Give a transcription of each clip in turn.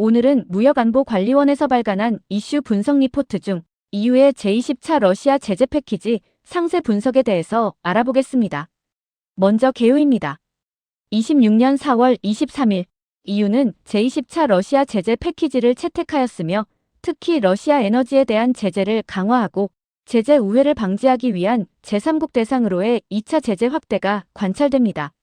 오늘은 무역안보관리원에서 발간한 이슈 분석 리포트 중 EU의 제20차 러시아 제재 패키지 상세 분석에 대해서 알아보겠습니다. 먼저 개요입니다. 26년 4월 23일 EU는 제20차 러시아 제재 패키지를 채택하였으며 특히 러시아 에너지에 대한 제재를 강화하고 제재 우회를 방지하기 위한 제3국 대상으로의 2차 제재 확대가 관찰됩니다.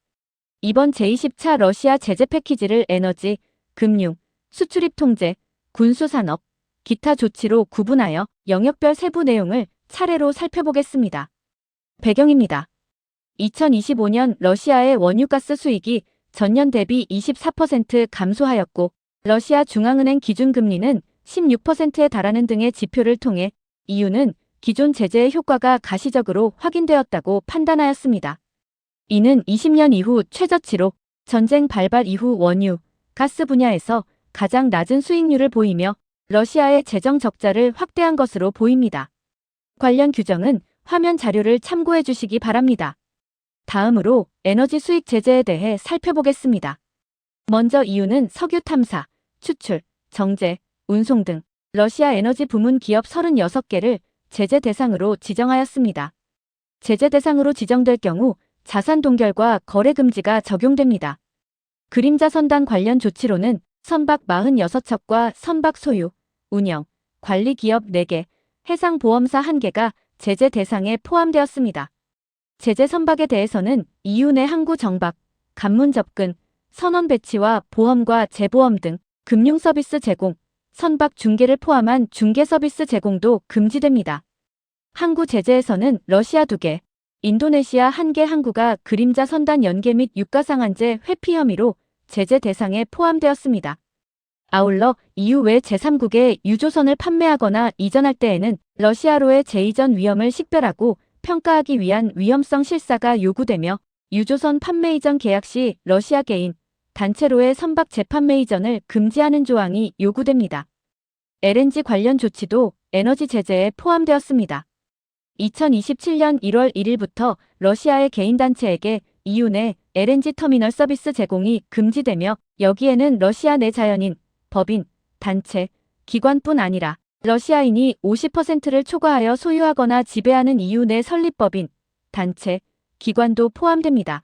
이번 제20차 러시아 제재 패키지를 에너지, 금융, 수출입 통제, 군수산업, 기타 조치로 구분하여 영역별 세부 내용을 차례로 살펴보겠습니다. 배경입니다. 2025년 러시아의 원유가스 수익이 전년 대비 24% 감소하였고 러시아 중앙은행 기준금리는 16%에 달하는 등의 지표를 통해 EU는 기존 제재의 효과가 가시적으로 확인되었다고 판단하였습니다. 이는 20년 이후 최저치로 전쟁 발발 이후 원유, 가스 분야에서 가장 낮은 수익률을 보이며 러시아의 재정 적자를 확대한 것으로 보입니다. 관련 규정은 화면 자료를 참고해 주시기 바랍니다. 다음으로 에너지 수익 제재에 대해 살펴보겠습니다. 먼저 EU는 석유 탐사, 추출, 정제, 운송 등 러시아 에너지 부문 기업 36개를 제재 대상으로 지정하였습니다. 제재 대상으로 지정될 경우 자산 동결과 거래 금지가 적용됩니다. 그림자 선단 관련 조치로는 선박 46척과 선박 소유, 운영, 관리 기업 4개, 해상 보험사 1개가 제재 대상에 포함되었습니다. 제재 선박에 대해서는 EU 내 항구 정박, 관문 접근, 선원 배치와 보험과 재보험 등 금융 서비스 제공, 선박 중개를 포함한 중개 서비스 제공도 금지됩니다. 항구 제재에서는 러시아 2개, 인도네시아 1개 항구가 그림자 선단 연계 및 유가상한제 회피 혐의로 제재 대상에 포함되었습니다. 아울러 EU 외 제3국에 유조선을 판매하거나 이전할 때에는 러시아로의 재이전 위험을 식별하고 평가하기 위한 위험성 실사가 요구되며 유조선 판매 이전 계약 시 러시아 개인, 단체로의 선박 재판매 이전을 금지하는 조항이 요구됩니다. LNG 관련 조치도 에너지 제재에 포함되었습니다. 2027년 1월 1일부터 러시아의 개인단체에게 EU 내 LNG 터미널 서비스 제공이 금지되며 여기에는 러시아 내 자연인, 법인, 단체, 기관뿐 아니라 러시아인이 50%를 초과하여 소유하거나 지배하는 EU 내 설립법인, 단체, 기관도 포함됩니다.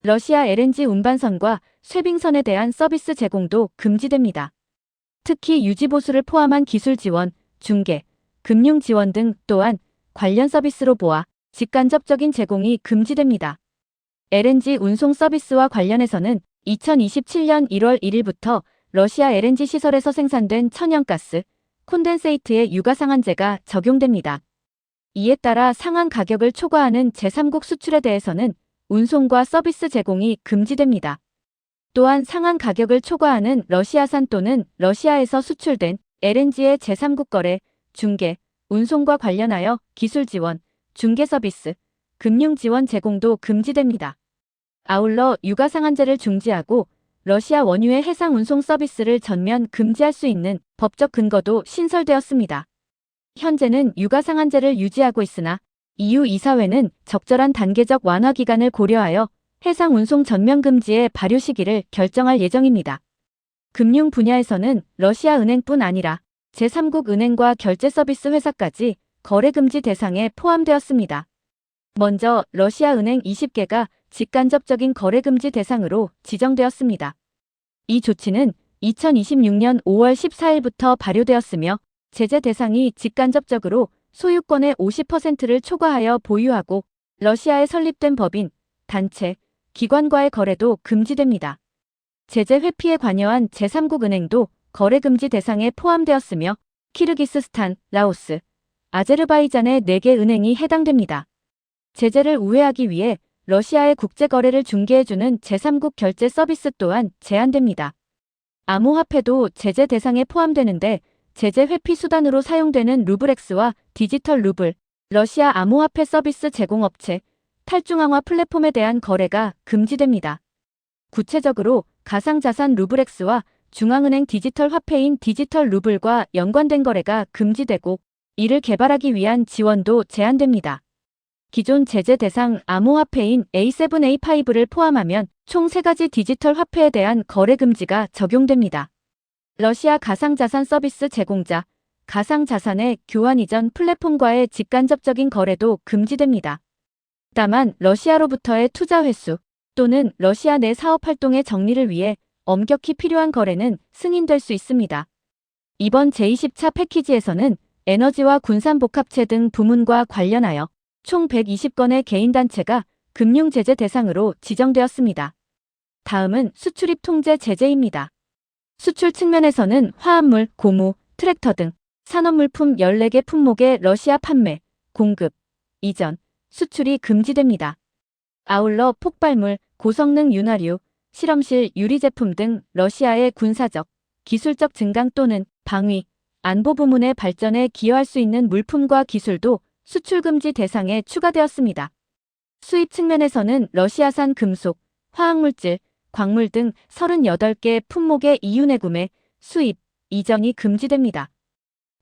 러시아 LNG 운반선과 쇄빙선에 대한 서비스 제공도 금지됩니다. 특히 유지보수를 포함한 기술 지원, 중개, 금융 지원 등 또한 관련 서비스로 보아 직간접적인 제공이 금지됩니다. LNG 운송 서비스와 관련해서는 2027년 1월 1일부터 러시아 LNG 시설에서 생산된 천연가스, 콘덴세이트의 유가상한제가 적용됩니다. 이에 따라 상한 가격을 초과하는 제3국 수출에 대해서는 운송과 서비스 제공이 금지됩니다. 또한 상한 가격을 초과하는 러시아산 또는 러시아에서 수출된 LNG의 제3국 거래, 중개, 운송과 관련하여 기술 지원, 중개 서비스, 금융 지원 제공도 금지됩니다. 아울러 유가상한제를 중지하고 러시아 원유의 해상 운송 서비스를 전면 금지할 수 있는 법적 근거도 신설되었습니다. 현재는 유가상한제를 유지하고 있으나 EU 이사회는 적절한 단계적 완화 기간을 고려하여 해상 운송 전면 금지의 발효 시기를 결정할 예정입니다. 금융 분야에서는 러시아 은행뿐 아니라 제3국 은행과 결제 서비스 회사까지 거래 금지 대상에 포함되었습니다. 먼저 러시아 은행 20개가 직간접적인 거래 금지 대상으로 지정되었습니다. 이 조치는 2026년 5월 14일부터 발효되었으며 제재 대상이 직간접적으로 소유권의 50%를 초과하여 보유하고 러시아에 설립된 법인, 단체, 기관과의 거래도 금지됩니다. 제재 회피에 관여한 제3국 은행도 거래 금지 대상에 포함되었으며 키르기스스탄, 라오스, 아제르바이잔의 4개 은행이 해당됩니다. 제재를 우회하기 위해 러시아의 국제거래를 중개해주는 제3국 결제 서비스 또한 제한됩니다. 암호화폐도 제재 대상에 포함되는데 제재 회피 수단으로 사용되는 루블엑스와 디지털 루블, 러시아 암호화폐 서비스 제공업체, 탈중앙화 플랫폼에 대한 거래가 금지됩니다. 구체적으로 가상자산 루블엑스와 중앙은행 디지털 화폐인 디지털 루블과 연관된 거래가 금지되고 이를 개발하기 위한 지원도 제한됩니다. 기존 제재 대상 암호화폐인 A7, A5를 포함하면 총 3가지 디지털 화폐에 대한 거래 금지가 적용됩니다. 러시아 가상자산 서비스 제공자, 가상자산의 교환 이전 플랫폼과의 직간접적인 거래도 금지됩니다. 다만 러시아로부터의 투자 회수 또는 러시아 내 사업 활동의 정리를 위해 엄격히 필요한 거래는 승인될 수 있습니다. 이번 제20차 패키지에서는 에너지와 군산복합체 등 부문과 관련하여 총 120건의 개인단체가 금융제재 대상으로 지정되었습니다. 다음은 수출입 통제 제재입니다. 수출 측면에서는 화합물, 고무, 트랙터 등 산업물품 14개 품목의 러시아 판매, 공급, 이전, 수출이 금지됩니다. 아울러 폭발물, 고성능 윤활유, 실험실 유리 제품 등 러시아의 군사적, 기술적 증강 또는 방위, 안보 부문의 발전에 기여할 수 있는 물품과 기술도 수출 금지 대상에 추가되었습니다. 수입 측면에서는 러시아산 금속, 화학물질, 광물 등 38개 품목의 EU 내구매, 수입, 이전이 금지됩니다.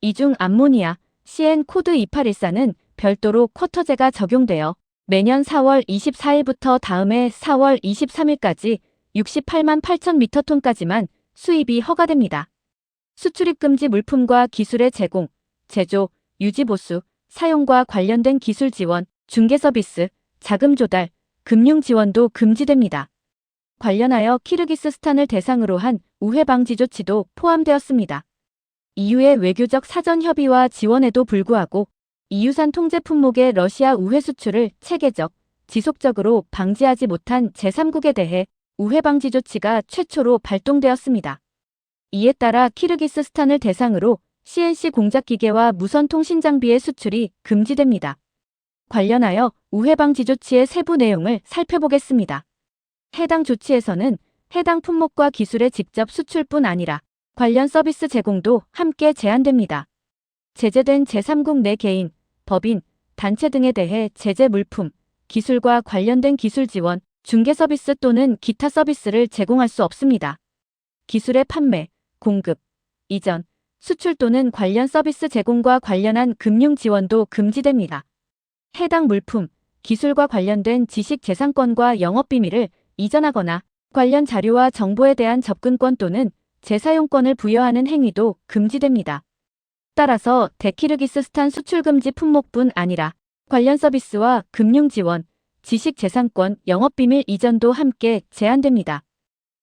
이 중 암모니아, CN 코드 2814는 별도로 쿼터제가 적용되어 매년 4월 24일부터 다음해 4월 23일까지 68만 8천 미터톤까지만 수입이 허가됩니다. 수출입 금지 물품과 기술의 제공, 제조, 유지 보수, 사용과 관련된 기술 지원, 중개 서비스, 자금 조달, 금융 지원도 금지됩니다. 관련하여 키르기스스탄을 대상으로 한 우회 방지 조치도 포함되었습니다. EU의 외교적 사전 협의와 지원에도 불구하고 EU산 통제 품목의 러시아 우회 수출을 체계적, 지속적으로 방지하지 못한 제3국에 대해 우회 방지 조치가 최초로 발동되었습니다. 이에 따라 키르기스스탄을 대상으로 CNC 공작기계와 무선통신장비의 수출이 금지됩니다. 관련하여 우회 방지 조치의 세부 내용을 살펴보겠습니다. 해당 조치에서는 해당 품목과 기술의 직접 수출뿐 아니라 관련 서비스 제공도 함께 제한됩니다. 제재된 제3국 내 개인, 법인, 단체 등에 대해 제재 물품, 기술과 관련된 기술 지원, 중개 서비스 또는 기타 서비스를 제공할 수 없습니다. 기술의 판매, 공급, 이전, 수출 또는 관련 서비스 제공과 관련한 금융 지원도 금지됩니다. 해당 물품, 기술과 관련된 지식재산권과 영업비밀을 이전하거나 관련 자료와 정보에 대한 접근권 또는 재사용권을 부여하는 행위도 금지됩니다. 따라서 대키르기스스탄 수출금지 품목뿐 아니라 관련 서비스와 금융 지원, 지식재산권, 영업비밀 이전도 함께 제한됩니다.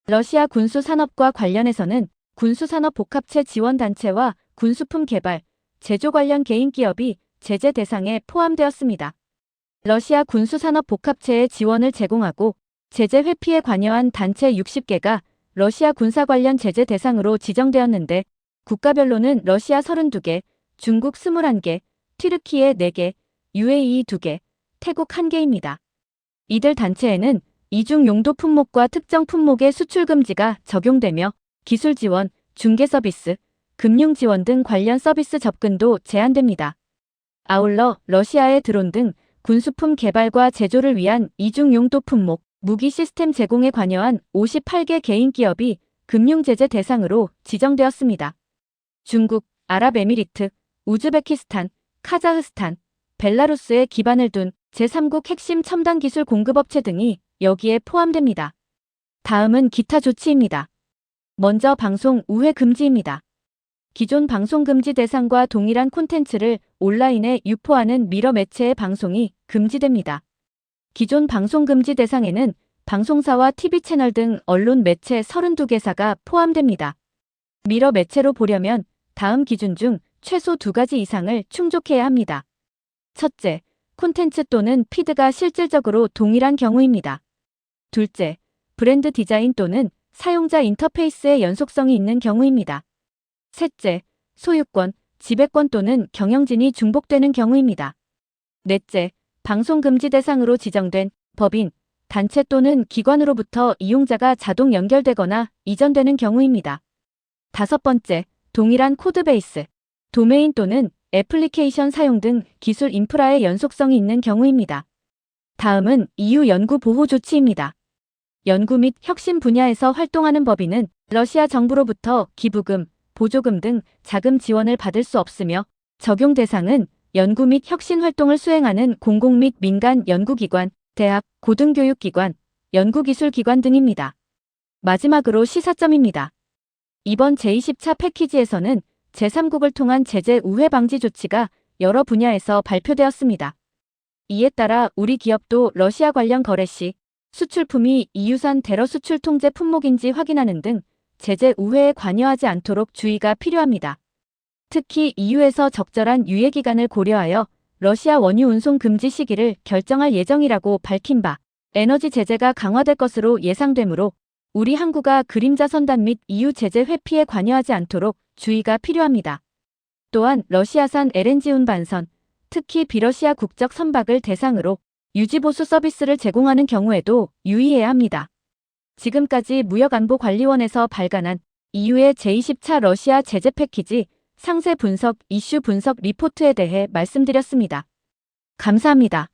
러시아 군수산업과 관련해서는 군수산업복합체 지원단체와 군수품 개발, 제조 관련 개인기업이 제재 대상에 포함되었습니다. 러시아 군수산업복합체에 지원을 제공하고 제재 회피에 관여한 단체 60개가 러시아 군사 관련 제재 대상으로 지정되었는데 국가별로는 러시아 32개, 중국 21개, 튀르키예 4개, UAE 2개, 태국 1개입니다. 이들 단체에는 이중 용도 품목과 특정 품목의 수출 금지가 적용되며 기술 지원, 중개 서비스, 금융 지원 등 관련 서비스 접근도 제한됩니다. 아울러 러시아의 드론 등 군수품 개발과 제조를 위한 이중 용도 품목, 무기 시스템 제공에 관여한 58개 개인 기업이 금융 제재 대상으로 지정되었습니다. 중국, 아랍에미리트, 우즈베키스탄, 카자흐스탄, 벨라루스에 기반을 둔 제3국 핵심 첨단 기술 공급업체 등이 여기에 포함됩니다. 다음은 기타 조치입니다. 먼저 방송 우회 금지입니다. 기존 방송 금지 대상과 동일한 콘텐츠를 온라인에 유포하는 미러 매체의 방송이 금지됩니다. 기존 방송 금지 대상에는 방송사와 TV 채널 등 언론 매체 32개사가 포함됩니다. 미러 매체로 보려면 다음 기준 중 최소 2가지 이상을 충족해야 합니다. 첫째, 콘텐츠 또는 피드가 실질적으로 동일한 경우입니다. 둘째, 브랜드 디자인 또는 사용자 인터페이스의 연속성이 있는 경우입니다. 셋째, 소유권, 지배권 또는 경영진이 중복되는 경우입니다. 넷째, 방송 금지 대상으로 지정된 법인, 단체 또는 기관으로부터 이용자가 자동 연결되거나 이전되는 경우입니다. 다섯 번째, 동일한 코드베이스, 도메인 또는 애플리케이션 사용 등 기술 인프라의 연속성이 있는 경우입니다. 다음은 EU 연구 보호 조치입니다. 연구 및 혁신 분야에서 활동하는 법인은 러시아 정부로부터 기부금, 보조금 등 자금 지원을 받을 수 없으며 적용 대상은 연구 및 혁신 활동을 수행하는 공공 및 민간 연구기관, 대학, 고등교육기관, 연구기술기관 등입니다. 마지막으로 시사점입니다. 이번 제20차 패키지에서는 제3국을 통한 제재 우회 방지 조치가 여러 분야에서 발표되었습니다. 이에 따라 우리 기업도 러시아 관련 거래 시 수출품이 EU산 대러 수출 통제 품목인지 확인하는 등 제재 우회에 관여하지 않도록 주의가 필요합니다. 특히 EU에서 적절한 유예 기간을 고려하여 러시아 원유 운송 금지 시기를 결정할 예정이라고 밝힌 바 에너지 제재가 강화될 것으로 예상되므로 우리 항구가 그림자 선단 및 EU 제재 회피에 관여하지 않도록 주의가 필요합니다. 또한 러시아산 LNG 운반선, 특히 비러시아 국적 선박을 대상으로 유지보수 서비스를 제공하는 경우에도 유의해야 합니다. 지금까지 무역안보관리원에서 발간한 EU의 제20차 러시아 제재 패키지 상세 분석 이슈 분석 리포트에 대해 말씀드렸습니다. 감사합니다.